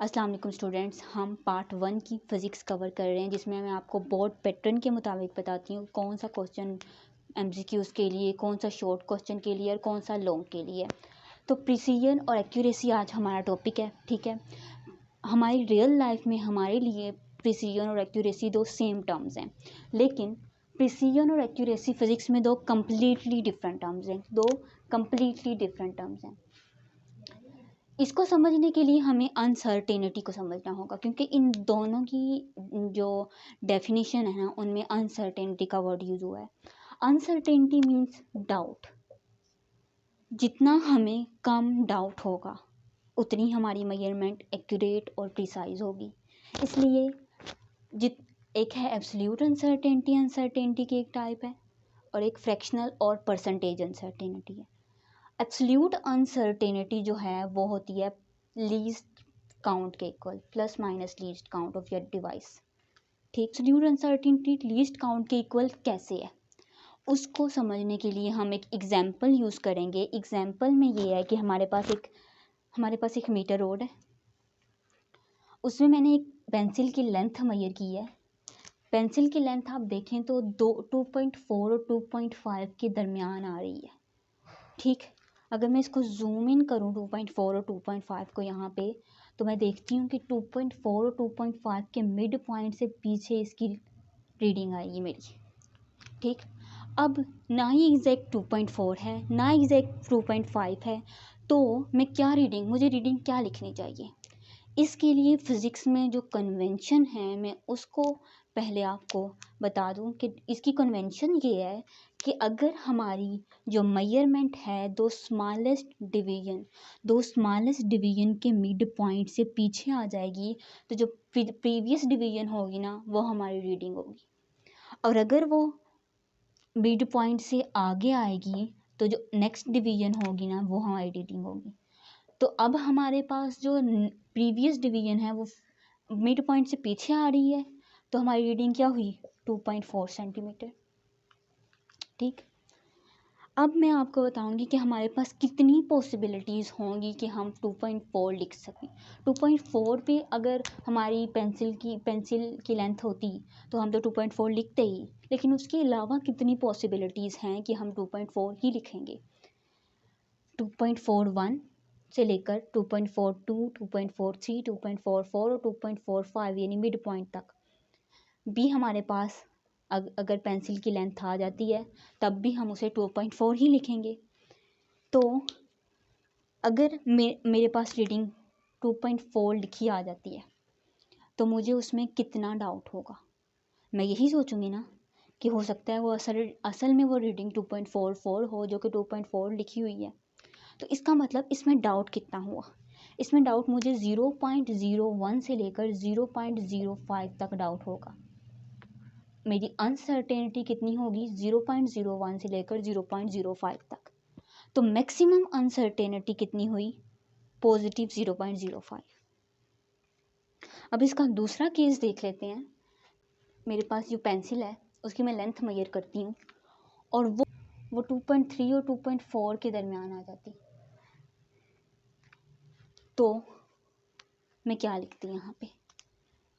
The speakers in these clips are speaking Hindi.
अस्सलाम वालेकुम स्टूडेंट्स, हम पार्ट 1 की फ़िज़िक्स कवर कर रहे हैं जिसमें मैं आपको बोर्ड पैटर्न के मुताबिक बताती हूँ कौन सा क्वेश्चन एमसीक्यूज़ के लिए, कौन सा शॉर्ट क्वेश्चन के लिए और कौन सा लॉन्ग के लिए। तो प्रिसीजन और एक्यूरेसी आज हमारा टॉपिक है। ठीक है, हमारी रियल लाइफ में हमारे लिए प्रिसीजन और एक्यूरेसी दो सेम टर्म्स हैं, लेकिन प्रिसीजन और एक्यूरेसी फ़िज़िक्स में दो कम्प्लीटली डिफरेंट टर्म्स हैं। इसको समझने के लिए हमें अनसर्टेनिटी को समझना होगा, क्योंकि इन दोनों की जो डेफिनेशन है ना, उनमें अनसर्टेनिटी का वर्ड यूज़ हुआ है। Uncertainty means doubt. जितना हमें कम डाउट होगा उतनी हमारी मेजरमेंट एक्यूरेट और प्रिसाइज होगी। इसलिए एक है एब्सोल्यूट अनसर्टेनिटी की एक टाइप है, और एक फ्रैक्शनल और परसेंटेज अनसर्टेनिटी है। एब्सोल्यूट अनसर्टेनिटी जो है वो होती है लीस्ट काउंट के equal, plus minus least count of your device. ठीक, एब्सोल्यूट अनसर्टेनिटी लीस्ट काउंट के इक्वल कैसे है, उसको समझने के लिए हम एक एग्जांपल यूज़ करेंगे। एग्जांपल में ये है कि हमारे पास एक मीटर रोड है, उसमें मैंने एक पेंसिल की लेंथ मेजर की है। पेंसिल की लेंथ आप देखें तो 2.4 और 2.5 के दरमियान आ रही है। ठीक, अगर मैं इसको जूम इन करूँ 2.4 और 2.5 को यहाँ पे, तो मैं देखती हूँ कि 2.4 और 2.5 के मिड पॉइंट से पीछे इसकी रीडिंग आएगी मेरी। ठीक, अब ना ही एग्जैक्ट 2.4 है ना एग्जैक्ट 2.5 है, तो मुझे रीडिंग क्या लिखनी चाहिए। इसके लिए फ़िज़िक्स में जो कन्वेंशन है मैं उसको पहले आपको बता दूं कि इसकी कन्वेंशन ये है कि अगर हमारी जो मेजरमेंट है दो स्मॉलेस्ट डिवीजन के मिड पॉइंट से पीछे आ जाएगी, तो जो प्रीवियस डिवीजन होगी ना वो हमारी रीडिंग होगी, और अगर वो मिड पॉइंट से आगे आएगी तो जो नेक्स्ट डिवीजन होगी ना वो हमारी रीडिंग होगी। तो अब हमारे पास जो प्रीवियस डिवीजन है वो मिड पॉइंट से पीछे आ रही है, तो हमारी रीडिंग क्या हुई 2.4 सेंटीमीटर। ठीक, अब मैं आपको बताऊंगी कि हमारे पास कितनी पॉसिबिलिटीज़ होंगी कि हम 2.4 लिख सकें। 2.4 पे अगर हमारी पेंसिल की लेंथ होती तो हम तो 2.4 लिखते ही, लेकिन उसके अलावा कितनी पॉसिबिलिटीज़ हैं कि हम 2.4 ही लिखेंगे। 2.41 से लेकर 2.42, 2.43, 2.44 और 2.45 यानी मिड पॉइंट तक भी हमारे पास अगर पेंसिल की लेंथ आ जाती है तब भी हम उसे 2.4 ही लिखेंगे। तो अगर मेरे पास रीडिंग 2.4 लिखी आ जाती है तो मुझे उसमें कितना डाउट होगा। मैं यही सोचूंगी ना कि हो सकता है वो असल में वो रीडिंग 2.44 हो जो कि 2.4 लिखी हुई है। तो इसका मतलब इसमें डाउट कितना हुआ। इसमें डाउट मुझे 0.01 से लेकर 0.05 तक डाउट होगा। मेरी अनसर्टेनिटी कितनी होगी 0.01 से लेकर 0.05 तक। तो मैक्सिमम अनसर्टेनिटी कितनी हुई पॉजिटिव 0.05। अब इसका दूसरा केस देख लेते हैं। मेरे पास जो पेंसिल है उसकी मैं लेंथ मेजर करती हूँ और वो 2.3 और 2.4 के दरमियान आ जाती, तो मैं क्या लिखती हूँ यहाँ पे।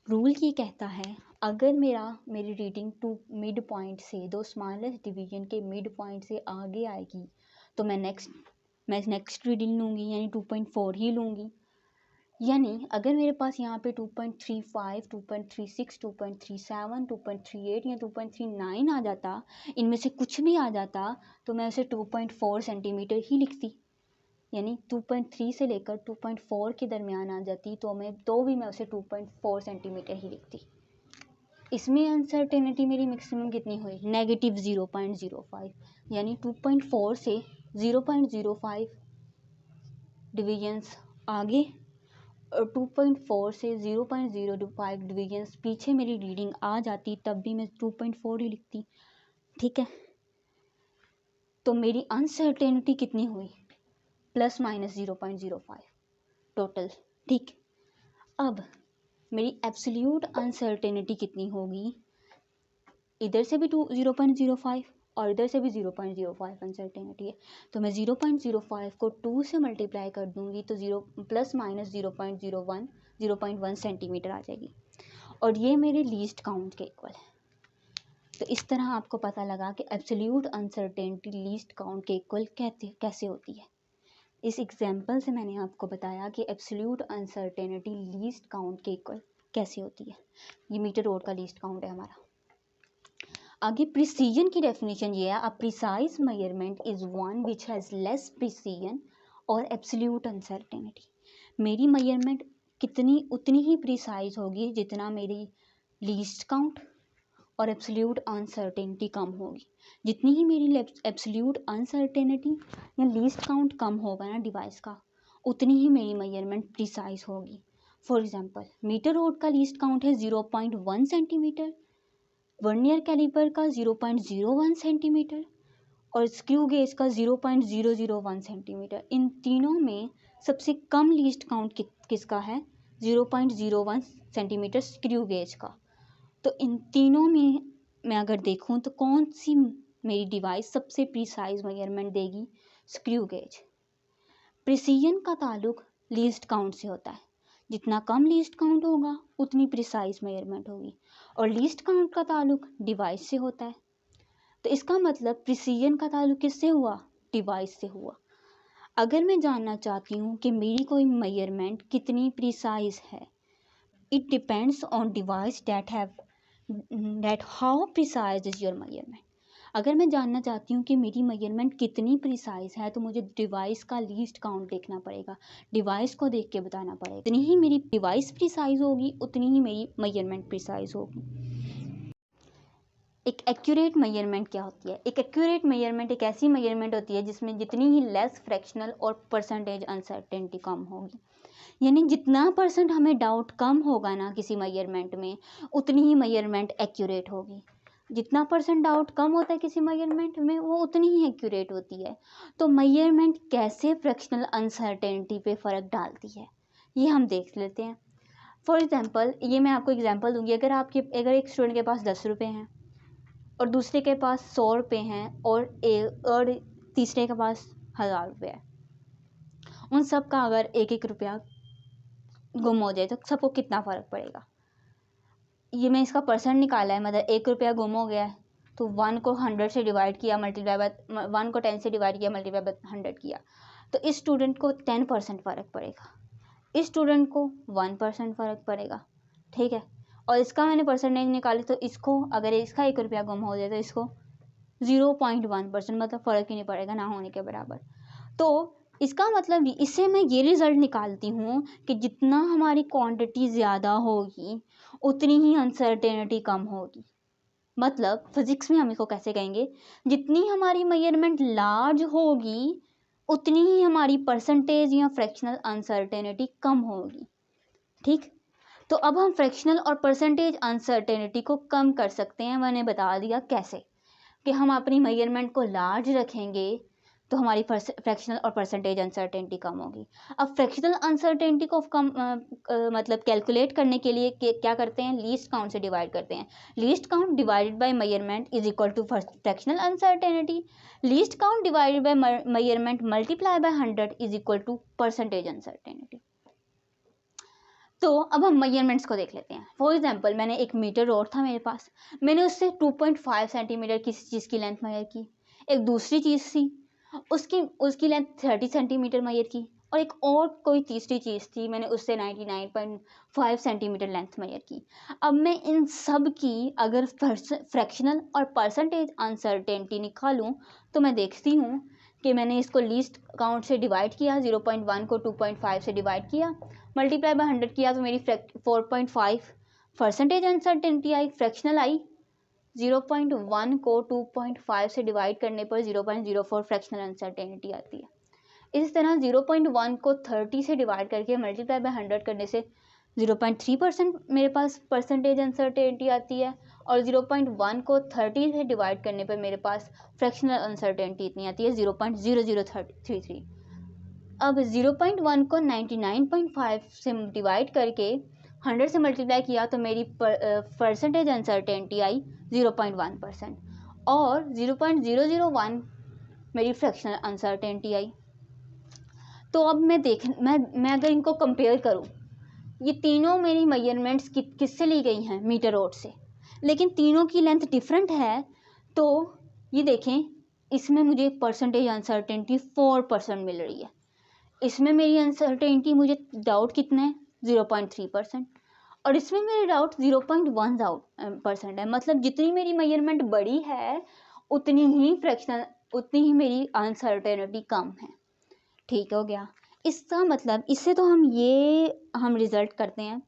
रूल ये कहता है अगर मेरी रीडिंग मिड पॉइंट से दो स्मॉलेस्ट डिवीजन के मिड पॉइंट से आगे आएगी तो मैं नेक्स्ट रीडिंग लूँगी, यानी 2.4 ही लूँगी। यानी अगर मेरे पास यहाँ पे 2.35, 2.36, 2.37, 2.38 या 2.39 आ जाता, इनमें से कुछ भी आ जाता, तो मैं उसे 2.4 सेंटीमीटर ही लिखती। यानी 2.3 से लेकर 2.4 के दरमियान आ जाती तो भी मैं उसे 2.4 सेंटीमीटर ही लिखती। इसमें अनसर्टेनिटी मेरी मैक्सिमम कितनी हुई नेगेटिव 0.05, यानी 2.4 से 0.05 डिवीजन्स आगे और 2.4 से 0.05 डिवीजन्स पीछे मेरी रीडिंग आ जाती, तब भी मैं 2.4 ही लिखती। ठीक है, तो मेरी अनसर्टेनिटी कितनी हुई प्लस माइनस 0.05 टोटल। ठीक, अब मेरी एब्सोल्यूट अनसर्टेनिटी कितनी होगी, इधर से भी 0.05 और इधर से भी 0.05 अनसर्टेनिटी है। तो मैं 0.05 को 2 से मल्टीप्लाई कर दूंगी तो 0 प्लस माइनस 0.1 सेंटीमीटर आ जाएगी, और ये मेरे लीस्ट काउंट के इक्वल है। तो इस तरह आपको पता लगा कि एब्सोल्यूट अनसर्टेनिटी लीस्ट काउंट के इक्वल कैसे होती है। इस एग्जाम्पल से मैंने आपको बताया कि एब्सोल्यूट अनसर्टेनिटी लीस्ट काउंट के इक्वल कैसे होती है। ये मीटर रोड का लीस्ट काउंट है हमारा। आगे प्रिसीजन की डेफिनेशन ये है, अ precise measurement is one which has less precision और एब्सोल्यूट अनसर्टेनिटी। मेरी मेजरमेंट उतनी ही प्रिसाइज होगी जितना मेरी लीस्ट काउंट और एब्सोल्यूट अनसर्टेनिटी कम होगी। जितनी ही मेरी एब्सोल्यूट अनसर्टेनिटी या लीस्ट काउंट कम होगा ना डिवाइस का, उतनी ही मेरी मेजरमेंट प्रिसाइज होगी। फॉर एग्जांपल, मीटर रोड का लीस्ट काउंट है 0.1 सेंटीमीटर, वर्नियर कैलिपर का 0.01 सेंटीमीटर और स्क्रू गेज का 0.001 सेंटीमीटर। इन तीनों में सबसे कम लीस्ट काउंट किसका है? 0.01 सेंटीमीटर स्क्रू गेज का। तो इन तीनों में मैं अगर देखूं तो कौन सी मेरी डिवाइस सबसे प्रिसाइज मेजरमेंट देगी? Screw gauge. प्रिसीजन का ताल्लुक लीस्ट काउंट से होता है, जितना कम लीस्ट काउंट होगा उतनी प्रिसाइज मेजरमेंट होगी, और लीस्ट काउंट का ताल्लुक डिवाइस से होता है। तो इसका मतलब प्रिसीजन का ताल्लुक किससे हुआ? डिवाइस से हुआ। अगर मैं जानना चाहती हूँ कि मेरी कोई मेजरमेंट कितनी प्रिसाइज है, it depends on device that how precise is your measurement. अगर मैं जानना चाहती हूँ कि मेरी मेजरमेंट कितनी प्रिसाइज है तो मुझे डिवाइस का लीस्ट काउंट देखना पड़ेगा, डिवाइस को देख के बताना पड़ेगा। जितनी ही मेरी डिवाइस प्रिसाइज होगी उतनी ही मेरी मेजरमेंट प्रिसाइज होगी। एक एक्यूरेट मेजरमेंट क्या होती है? एक एक्यूरेट मेजरमेंट एक ऐसी मेजरमेंट होती है जिसमें जितनी ही लेस फ्रैक्शनल और परसेंटेज अनसर्टेनिटी कम होगी। यानी जितना परसेंट हमें डाउट कम होगा ना किसी मेजरमेंट में, उतनी ही मेजरमेंट एक्यूरेट होगी। जितना परसेंट डाउट कम होता है किसी मेजरमेंट में, वो उतनी ही एक्यूरेट होती है। तो मेजरमेंट कैसे फ्रैक्शनल अनसर्टेनिटी पे फ़र्क डालती है, ये हम देख लेते हैं। फॉर एग्जांपल, ये मैं आपको एग्जांपल दूंगी। अगर एक स्टूडेंट के पास 10 रुपये हैं और दूसरे के पास 100 रुपये हैं और तीसरे के पास 1000 रुपये है, उन सब का अगर 1-1 रुपया गुम हो जाए तो सबको कितना फ़र्क पड़ेगा? ये मैं इसका परसेंट निकाला है, मतलब 1 रुपया गुम हो गया है तो 1 को 100 से डिवाइड किया, मल्टीप्लाई बाय 1 को 10 से डिवाइड किया, मल्टीप्लाई बाय 100 किया, तो इस स्टूडेंट को 10% फ़र्क पड़ेगा, इस स्टूडेंट को 1% फ़र्क पड़ेगा। ठीक है, और इसका मैंने परसेंटेज निकाली तो इसको, अगर इसका 1 रुपया गुम हो जाए तो इसको 0.1%, मतलब फ़र्क ही नहीं पड़ेगा, ना होने के बराबर। तो इसका मतलब इससे मैं ये रिज़ल्ट निकालती हूँ कि जितना हमारी क्वांटिटी ज़्यादा होगी उतनी ही अनसर्टेनिटी कम होगी। मतलब फिजिक्स में हम इसको कैसे कहेंगे, जितनी हमारी मेजरमेंट लार्ज होगी उतनी ही हमारी परसेंटेज या फ्रैक्शनल अनसर्टेनिटी कम होगी। ठीक, तो अब हम फ्रैक्शनल और परसेंटेज अनसर्टेनिटी को कम कर सकते हैं। मैंने बता दिया कैसे, कि हम अपनी मेजरमेंट को लार्ज रखेंगे तो हमारी फ्रैक्शनल और परसेंटेज अनसर्टेनिटी कम होगी। अब फ्रैक्शनल अनसर्टेनिटी को कम मतलब कैलकुलेट करने के लिए क्या करते हैं? लीस्ट काउंट से डिवाइड करते हैं। Least count divided by measurement is equal to fractional uncertainty. Least count divided by measurement multiply by 100 is equal to percentage uncertainty. तो अब हम मेजरमेंट्स को देख लेते हैं। फॉर एग्जांपल, मैंने एक मीटर रोड था मेरे पास, मैंने उससे 2.5 सेंटीमीटर किसी चीज़ की लेंथ मेजर की। एक दूसरी चीज़ थी, उसकी लेंथ 30 सेंटीमीटर मेजर की, और एक और कोई तीसरी चीज़ थी, मैंने उससे 99.5 सेंटीमीटर लेंथ मेजर की। अब मैं इन सब की अगर फ्रैक्शनल और परसेंटेज अनसर्टेनिटी निकालूं तो मैं देखती हूँ कि मैंने इसको लीस्ट काउंट से डिवाइड किया, 0.1 को 2.5 से डिवाइड किया, मल्टीप्लाई बाय 100 किया, तो मेरी 4.5 परसेंटेज अनसर्टेनिटी आई, फ्रैक्शनल आई। 0.1 को 2.5 से डिवाइड करने पर 0.04 फ्रैक्शनल अनसर्टेनिटी आती है। इस तरह 0.1 को 30 से डिवाइड करके मल्टीप्लाई बाय 100 करने से 0.3% मेरे पास परसेंटेज अनसर्टेनिटी आती है, और 0.1 को 30 से डिवाइड करने पर मेरे पास फ्रैक्शनल अनसर्टेनिटी इतनी आती है 0.0033। अब 0.1 को 99.5 से डिवाइड करके 100 से मल्टीप्लाई किया तो मेरी परसेंटेज अनसर्टेनिटी आई 0.1%, और 0.001 मेरी फ्रैक्शनल अनसर्टेनिटी आई। तो अब मैं अगर इनको कंपेयर करूँ, ये तीनों मेरी मेजरमेंट्स किससे ली गई हैं, मीटर रोड से, लेकिन तीनों की लेंथ डिफरेंट है। तो ये देखें, इसमें मुझे परसेंटेज अनसर्टेनिटी 4% मिल रही है, इसमें मेरी अनसर्टेनिटी मुझे डाउट कितना है 0.3%, और इसमें मेरी डाउट 0.1% है। मतलब जितनी मेरी मेजरमेंट बड़ी है उतनी ही मेरी अनसर्टेनिटी कम है। ठीक हो गया। इसका मतलब इससे तो हम रिजल्ट करते हैं,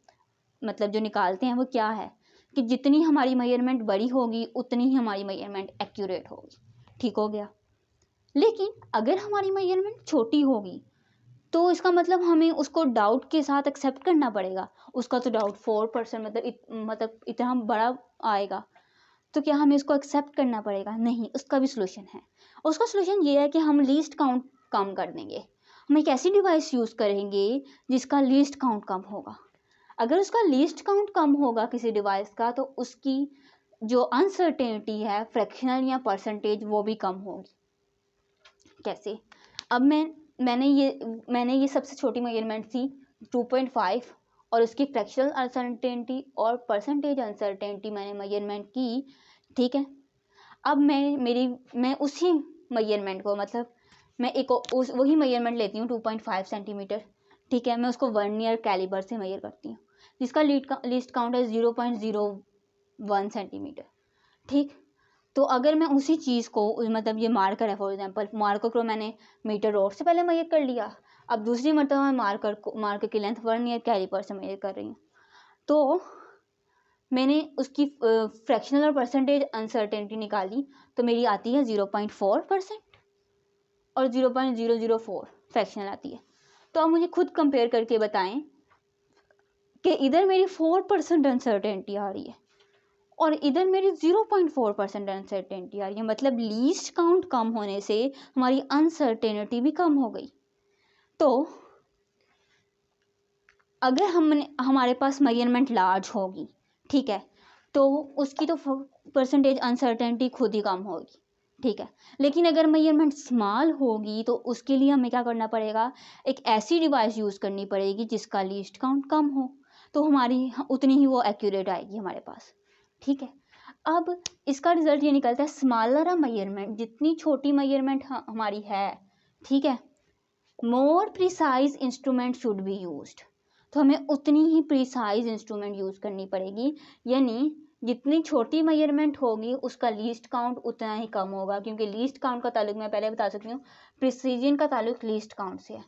मतलब जो निकालते हैं वो क्या है कि जितनी हमारी मेजरमेंट बड़ी होगी उतनी ही हमारी मेजरमेंट एक्यूरेट होगी। ठीक हो गया। लेकिन अगर हमारी मेजरमेंट छोटी होगी तो इसका मतलब हमें उसको डाउट के साथ एक्सेप्ट करना पड़ेगा। उसका तो डाउट 4% मतलब इतना बड़ा आएगा, तो क्या हमें इसको एक्सेप्ट करना पड़ेगा? नहीं, उसका भी सोल्यूशन है। उसका सोल्यूशन ये है कि हम लीस्ट काउंट कम कर देंगे। हम एक ऐसी डिवाइस यूज़ करेंगे जिसका लीस्ट काउंट कम होगा। अगर उसका लीस्ट काउंट कम होगा किसी डिवाइस का, तो उसकी जो अनसर्टेनिटी है फ्रैक्शनल या परसेंटेज वो भी कम होगी। कैसे? अब मैंने ये सबसे छोटी मेजरमेंट थी 2.5 और उसकी फ्रैक्शनल अनसर्टेनिटी और परसेंटेज अनसर्टेनिटी मैंने मेजरमेंट की। ठीक है। अब मैं उसी मेजरमेंट को, मतलब मैं वही मेजरमेंट लेती हूँ 2.5 सेंटीमीटर। ठीक है। मैं उसको वर्नियर कैलिबर से मेजर करती हूँ, जिसका लीस्ट काउंट है 0.01 सेंटीमीटर। ठीक। तो अगर मैं उसी चीज़ को, मतलब ये मार्कर है फॉर एग्जांपल, मार्कर को मैंने मीटर रोड से पहले मेजर कर लिया, अब दूसरी मरतबा मैं मार्कर की लेंथ वर्नियर कैलिपर से मेजर कर रही हूँ, तो मैंने उसकी फ्रैक्शनल और परसेंटेज अनसर्टेनिटी निकाली, तो मेरी आती है 0.4% और 0.004 फ्रैक्शनल आती है। तो आप मुझे खुद कंपेयर करके बताएं कि इधर मेरी 4% अनसर्टेनिटी आ रही है और इधर मेरी 0.4% अनसर्टेनिटी आ रही है। मतलब लीस्ट काउंट कम होने से हमारी अनसर्टेनिटी भी कम हो गई। तो अगर हमारे पास मेजरमेंट लार्ज होगी, ठीक है, तो उसकी तो परसेंटेज अनसर्टेनिटी खुद ही कम होगी। ठीक है। लेकिन अगर मेजरमेंट स्मॉल होगी तो उसके लिए हमें क्या करना पड़ेगा, एक ऐसी डिवाइस यूज़ करनी पड़ेगी जिसका लीस्ट काउंट कम हो, तो हमारी उतनी ही वो एक्यूरेट आएगी हमारे पास। ठीक है। अब इसका रिजल्ट ये निकलता है, स्मॉलर अ मेजरमेंट, जितनी छोटी मेजरमेंट हमारी है, ठीक है, more precise instrument should be used. तो हमें उतनी ही प्रिसाइज इंस्ट्रूमेंट यूज़ करनी पड़ेगी, यानी जितनी छोटी मेजरमेंट होगी उसका लीस्ट काउंट उतना ही कम होगा, क्योंकि लीस्ट काउंट का ताल्लुक मैं पहले बता सकती हूँ, प्रिसीजन का ताल्लुक लीस्ट काउंट से है।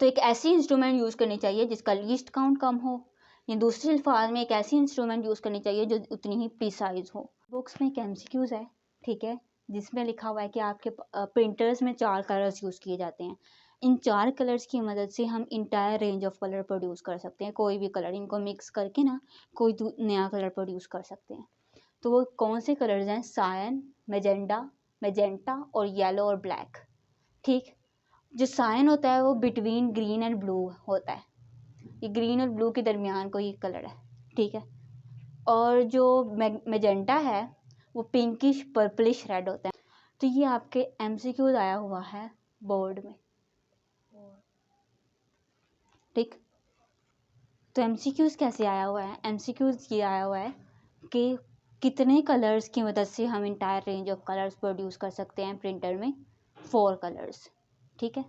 तो एक ऐसी इंस्ट्रूमेंट यूज़ करनी चाहिए जिसका लीस्ट काउंट कम हो, या दूसरे अल्फाज में एक ऐसी इंस्ट्रूमेंट यूज़ करनी चाहिए जो उतनी ही प्रिसाइज हो। बुक्स में एक MCQs है, ठीक है, जिसमें लिखा हुआ है कि आपके प्रिंटर्स में 4 कलर्स यूज़ किए जाते हैं। इन 4 कलर्स की मदद से हम entire range of colour produce कर सकते हैं। कोई भी कलर, इनको मिक्स करके ना कोई नया कलर प्रोड्यूस कर सकते हैं। तो वो कौन से कलर्स हैं? सायन, मेजेंटा और येलो और ब्लैक। ठीक। जो सायन होता है वो बिटवीन ग्रीन एंड ब्लू होता है, ये ग्रीन और ब्लू के दरमियान कोई कलर है। ठीक है। और जो मेजेंटा है वो पिंकिश पर्पलिश रेड होता है। तो ये आपके MCQs आया हुआ है बोर्ड में। ठीक। तो MCQs कैसे आया हुआ है? MCQs ये आया हुआ है कि कितने कलर्स की मदद से हम entire range of colours produce कर सकते हैं प्रिंटर में? 4 कलर्स। ठीक है।